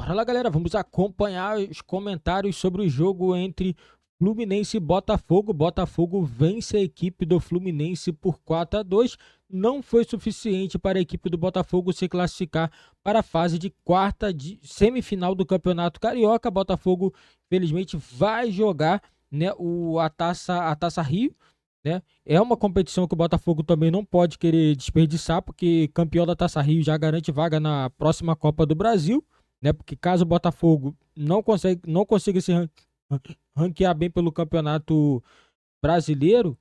Bora lá, galera, vamos acompanhar os comentários sobre o jogo entre Fluminense e Botafogo. Botafogo vence a equipe do Fluminense por 4-2. Não foi suficiente para a equipe do Botafogo se classificar para a fase de quarta de semifinal do Campeonato Carioca. Botafogo, felizmente, vai jogar, né, a Taça Rio. Né? É uma competição que o Botafogo também não pode querer desperdiçar, porque campeão da Taça Rio já garante vaga na próxima Copa do Brasil, né? Porque caso o Botafogo não consiga se ranquear bem pelo Campeonato Brasileiro,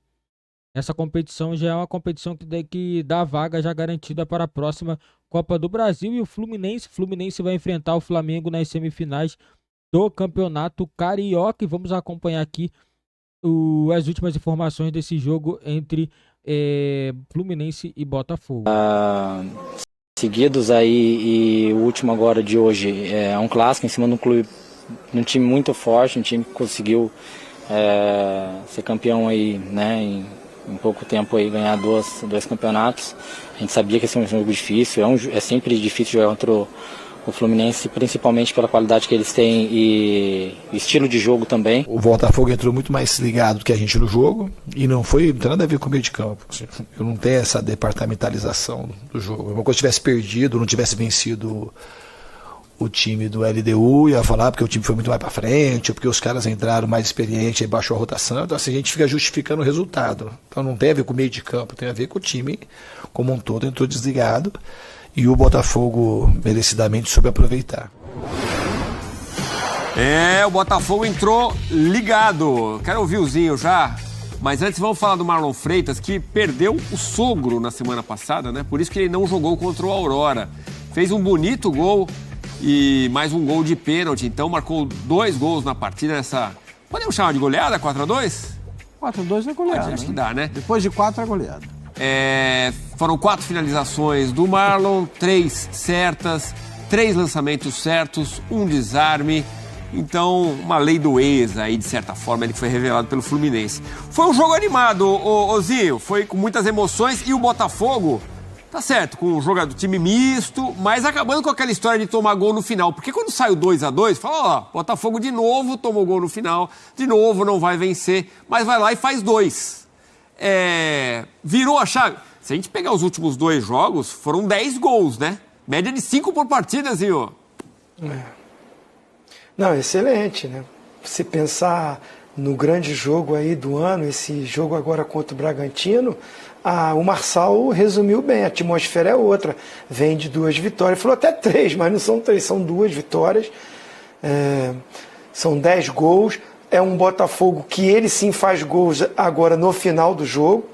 essa competição já é uma competição que dá vaga já garantida para a próxima Copa do Brasil. E o Fluminense vai enfrentar o Flamengo nas semifinais do Campeonato Carioca. E vamos acompanhar aqui as últimas informações desse jogo entre Fluminense e Botafogo. Seguidos aí, e o último agora de hoje é um clássico em cima de um clube, um time muito forte, um time que conseguiu ser campeão aí, né, em pouco tempo aí, ganhar dois campeonatos. A gente sabia que ia ser um jogo difícil, é sempre difícil jogar contra o Fluminense, principalmente pela qualidade que eles têm e estilo de jogo também. O Botafogo entrou muito mais ligado do que a gente no jogo e não tem nada a ver com o meio de campo. Eu não tenho essa departamentalização do jogo. Uma coisa, se tivesse perdido, não tivesse vencido o time do LDU, ia falar porque o time foi muito mais para frente, ou porque os caras entraram mais experientes e baixou a rotação. Então assim, a gente fica justificando o resultado. Então não tem a ver com o meio de campo, tem a ver com o time como um todo entrou desligado. E o Botafogo merecidamente soube aproveitar. O Botafogo entrou ligado. Quero ouvir o Zinho já. Mas antes vamos falar do Marlon Freitas, que perdeu o sogro na semana passada, né? Por isso que ele não jogou contra o Aurora. Fez um bonito gol e mais um gol de pênalti. Então marcou 2 gols na partida nessa... Podemos chamar de goleada, 4-2? 4-2 é goleada. Acho que dá, né? Depois de 4 é goleada. Foram 4 finalizações do Marlon, 3 certas, 3 lançamentos certos, 1 desarme. Então, uma lei do ex aí, de certa forma, ele foi revelado pelo Fluminense. Foi um jogo animado, Zinho, foi com muitas emoções. E o Botafogo, tá certo, com um jogador time misto, mas acabando com aquela história de tomar gol no final. Porque quando sai o 2-2, fala, ó, Botafogo de novo tomou gol no final, de novo não vai vencer, mas vai lá e faz 2. Virou a chave. Se a gente pegar os últimos 2 jogos, foram 10 gols, né? Média de 5 por partida, Zinho. Não, excelente, né? Se pensar no grande jogo aí do ano, esse jogo agora contra o Bragantino, o Marçal resumiu bem, a atmosfera é outra. Vem de 2 vitórias, falou até 3, mas não são 3, são 2 vitórias. São 10 gols. É um Botafogo que ele sim faz gols agora no final do jogo.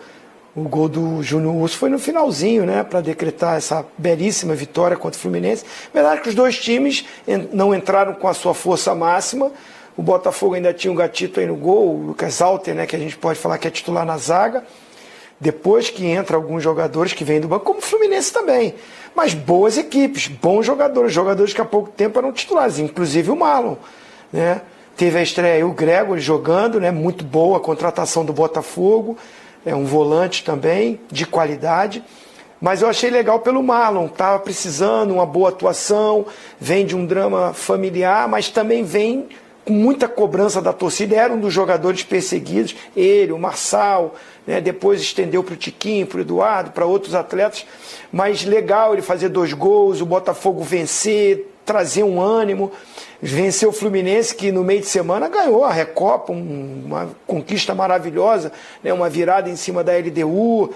O gol do Júnior Urso foi no finalzinho, né, para decretar essa belíssima vitória contra o Fluminense. Verdade que os 2 times não entraram com a sua força máxima. O Botafogo ainda tinha o Gatito aí no gol, o Lucas Alter, né, que a gente pode falar que é titular na zaga. Depois que entra alguns jogadores que vêm do banco, como o Fluminense também. Mas boas equipes, bons jogadores que há pouco tempo eram titulares, inclusive o Marlon, né? Teve a estreia aí, o Gregory jogando, né? Muito boa a contratação do Botafogo. É um volante também, de qualidade. Mas eu achei legal pelo Marlon. Estava precisando, uma boa atuação. Vem de um drama familiar, mas também vem com muita cobrança da torcida. Era um dos jogadores perseguidos. Ele, o Marçal, né? Depois estendeu para o Tiquinho, para o Eduardo, para outros atletas. Mas legal ele fazer 2 gols, o Botafogo vencer, trazer um ânimo. Venceu o Fluminense, que no meio de semana ganhou a Recopa, uma conquista maravilhosa, né? Uma virada em cima da LDU,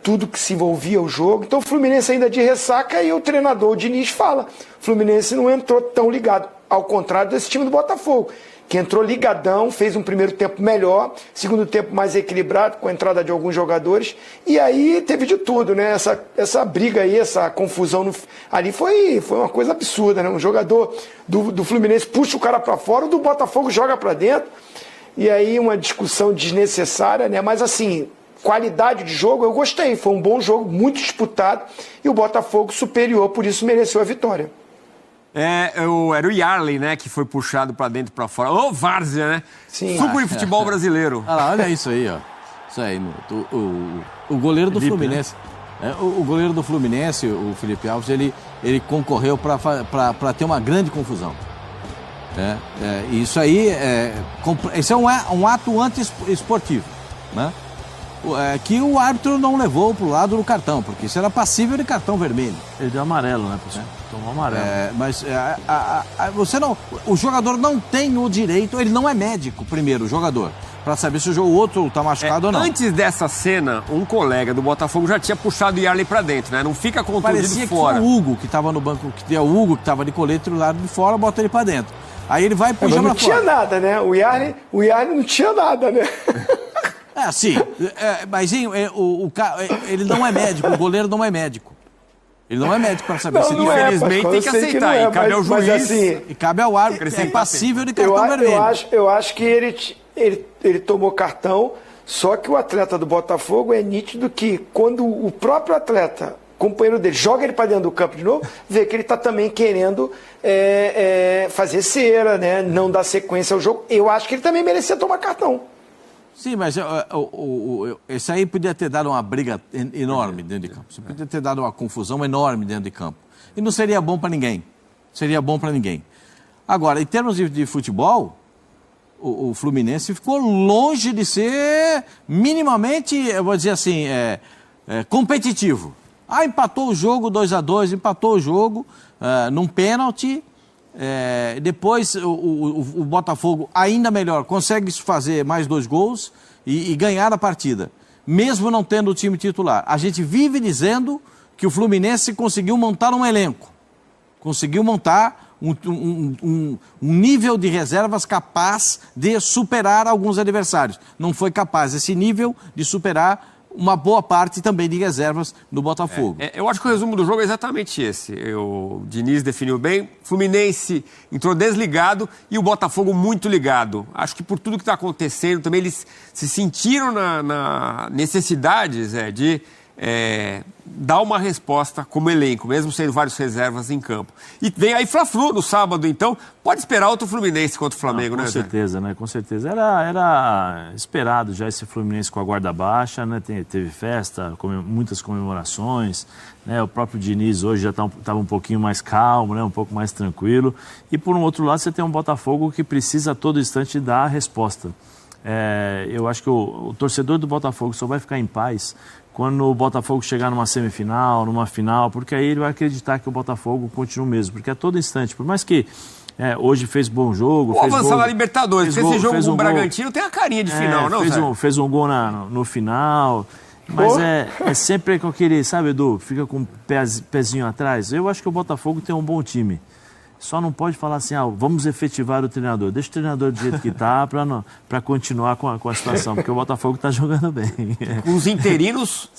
tudo que se envolvia o jogo. Então o Fluminense ainda de ressaca, e o treinador, o Diniz, fala: o Fluminense não entrou tão ligado, ao contrário desse time do Botafogo, que entrou ligadão, fez um primeiro tempo melhor, segundo tempo mais equilibrado, com a entrada de alguns jogadores, e aí teve de tudo, né? Essa briga aí, essa confusão ali foi uma coisa absurda, né? Um jogador do Fluminense puxa o cara para fora, o do Botafogo joga para dentro, e aí uma discussão desnecessária, né? Mas assim, qualidade de jogo eu gostei, foi um bom jogo, muito disputado, e o Botafogo superior, por isso mereceu a vitória. Era o Yarley, né, que foi puxado pra dentro e pra fora. Ô, várzea, né? Sim. Super futebol brasileiro. Olha isso aí, ó. Isso aí, o goleiro do Felipe, Fluminense. O goleiro do Fluminense, o Felipe Alves, ele concorreu para ter uma grande confusão. Isso aí esse é um ato anti-esportivo, né? Que o árbitro não levou para o lado do cartão, porque isso era passível de cartão vermelho. Ele deu amarelo, né, professor? Tomou amarelo. Mas você não, o jogador não tem o direito, ele não é médico, primeiro, o jogador, para saber se o outro está machucado ou não. Antes dessa cena, um colega do Botafogo já tinha puxado o Yarley para dentro, né? Não fica contundido Parecia fora. que foi o Hugo que estava no banco, o Hugo que estava de colete do lado de fora, bota ele para dentro. Aí ele vai e puxa Não pra tinha fora. nada, né? O Yarley não tinha nada, né? Sim. Mas ele não é médico, o goleiro não é médico. Ele não é médico para saber se infelizmente tem que aceitar. E cabe ao juiz. Assim, e cabe ao árbitro. É passível de cartão vermelho. Eu acho que ele tomou cartão, só que o atleta do Botafogo é nítido que quando o próprio atleta, companheiro dele, joga ele para dentro do campo de novo, vê que ele está também querendo fazer cera, né? Não dar sequência ao jogo. Eu acho que ele também merecia tomar cartão. Sim, mas esse aí podia ter dado uma briga enorme dentro de campo. Isso podia ter dado uma confusão enorme dentro de campo. E não seria bom para ninguém. Seria bom para ninguém. Agora, em termos de futebol, o Fluminense ficou longe de ser minimamente, eu vou dizer assim, competitivo. Empatou o jogo 2-2, empatou o jogo num pênalti. Depois o Botafogo, ainda melhor, consegue fazer mais 2 gols e ganhar a partida, mesmo não tendo o time titular. A gente vive dizendo que o Fluminense conseguiu montar um elenco, conseguiu montar um nível de reservas capaz de superar alguns adversários. Não foi capaz esse nível de superar uma boa parte também de reservas do Botafogo. Eu acho que o resumo do jogo é exatamente esse. O Diniz definiu bem, Fluminense entrou desligado e o Botafogo muito ligado. Acho que por tudo que está acontecendo também eles se sentiram na necessidade, Zé, de dar uma resposta como elenco, mesmo sendo vários reservas em campo. E vem aí Fla-Flu no sábado, então pode esperar outro Fluminense contra o Flamengo, né, Zé? Com certeza, né? Com certeza. Era esperado já esse Fluminense com a guarda baixa, né? Teve festa, muitas comemorações, né? O próprio Diniz hoje já estava um pouquinho mais calmo, né? Um pouco mais tranquilo. E por um outro lado você tem um Botafogo que precisa a todo instante dar a resposta. Eu acho que o torcedor do Botafogo só vai ficar em paz quando o Botafogo chegar numa semifinal, numa final, porque aí ele vai acreditar que o Botafogo continua o mesmo, porque a todo instante, por mais que hoje fez bom jogo... Ou avançar na Libertadores, porque esse jogo com o Bragantino tem a carinha de final, não, Zé? Fez um gol no final, mas é sempre com aquele, sabe, Edu, fica com o pezinho atrás. Eu acho que o Botafogo tem um bom time. Só não pode falar assim, vamos efetivar o treinador. Deixa o treinador do jeito que está para continuar com a situação, porque o Botafogo está jogando bem. Os interinos,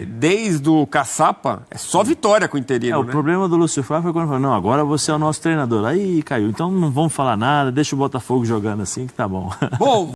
desde o Caçapa, é só vitória com o interino, né? O problema do Lúcio Flávio foi quando falou, não, agora você é o nosso treinador. Aí caiu, então não vamos falar nada, deixa o Botafogo jogando assim que tá bom. Bom,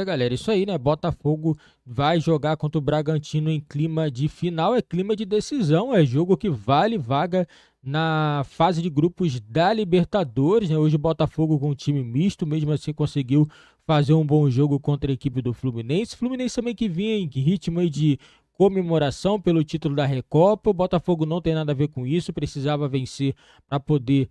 galera, isso aí, né? Botafogo vai jogar contra o Bragantino em clima de final, é clima de decisão, é jogo que vale vaga na fase de grupos da Libertadores, né? Hoje o Botafogo com um time misto, mesmo assim conseguiu fazer um bom jogo contra a equipe do Fluminense. Fluminense também que vinha em ritmo aí de comemoração pelo título da Recopa. O Botafogo não tem nada a ver com isso, precisava vencer para poder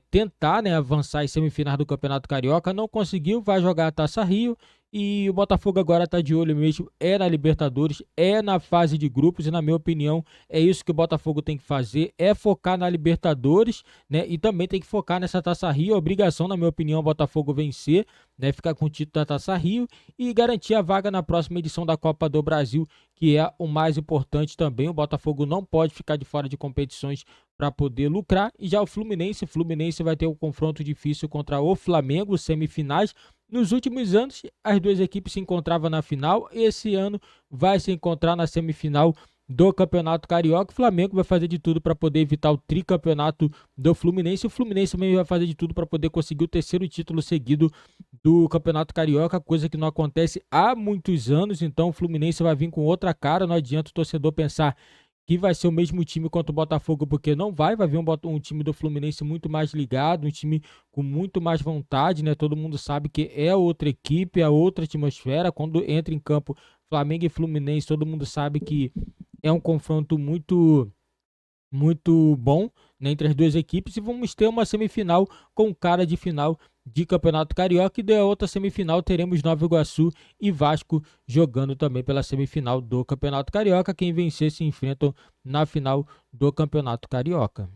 tentar, né, avançar em semifinais do Campeonato Carioca. Não conseguiu, vai jogar a Taça Rio. E o Botafogo agora está de olho mesmo, na Libertadores, na fase de grupos, e na minha opinião é isso que o Botafogo tem que fazer, focar na Libertadores, né, e também tem que focar nessa Taça Rio, obrigação, na minha opinião, o Botafogo vencer, né, ficar com o título da Taça Rio e garantir a vaga na próxima edição da Copa do Brasil, que é o mais importante também. O Botafogo não pode ficar de fora de competições para poder lucrar. E já o Fluminense vai ter um confronto difícil contra o Flamengo, semifinais. Nos últimos anos, as duas equipes se encontravam na final. Esse ano vai se encontrar na semifinal do Campeonato Carioca. O Flamengo vai fazer de tudo para poder evitar o tricampeonato do Fluminense. O Fluminense também vai fazer de tudo para poder conseguir o terceiro título seguido do Campeonato Carioca, coisa que não acontece há muitos anos. Então o Fluminense vai vir com outra cara. Não adianta o torcedor pensar que vai ser o mesmo time contra o Botafogo, porque não vai vir um time do Fluminense muito mais ligado, um time com muito mais vontade, né? Todo mundo sabe que é outra equipe, é outra atmosfera. Quando entra em campo Flamengo e Fluminense, todo mundo sabe que É um confronto muito bom, né, entre as duas equipes, e vamos ter uma semifinal com cara de final de Campeonato Carioca, e da outra semifinal teremos Nova Iguaçu e Vasco jogando também pela semifinal do Campeonato Carioca. Quem vencer se enfrentam na final do Campeonato Carioca.